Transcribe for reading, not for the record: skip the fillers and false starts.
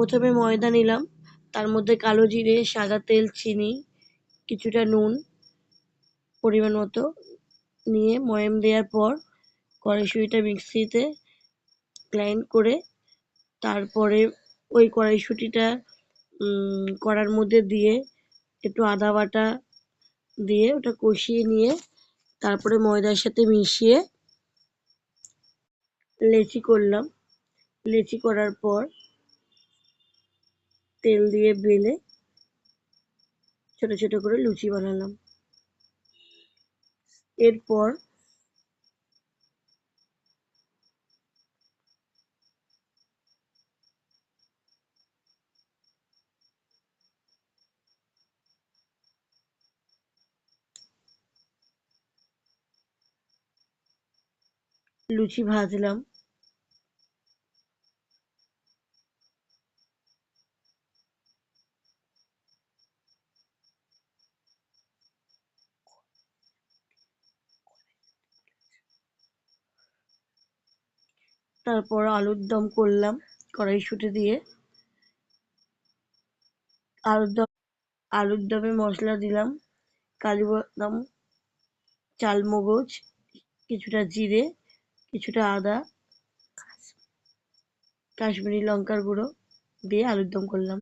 প্রথমে ময়দা নিলাম, তার মধ্যে কালো জিরে, সাদা তেল, চিনি, কিছুটা নুন পরিমাণ মতো নিয়ে ময়াম দেওয়ার পর কড়াইশুঁটিটা মিক্সিতে গ্রাইন্ড করে তারপরে ওই কড়াইশুঁটিটা কড়ার মধ্যে দিয়ে একটু আদা বাটা দিয়ে ওটা কষিয়ে নিয়ে তারপরে ময়দার সাথে মিশিয়ে লেচি করলাম। লেচি করার পর তেল দিয়ে বেলে ছোট ছোট করে লুচি বানালাম। এরপর লুচি ভাজলাম। তারপর আলুর দম করলাম কড়াইশুঁটি দিয়ে। আলুর দমে মশলা দিলাম কাজু বাদাম, চালমগজ, কিছুটা জিরে, কিছুটা আদা, কাশ্মীরি লঙ্কার গুঁড়ো দিয়ে আলুর দম করলাম।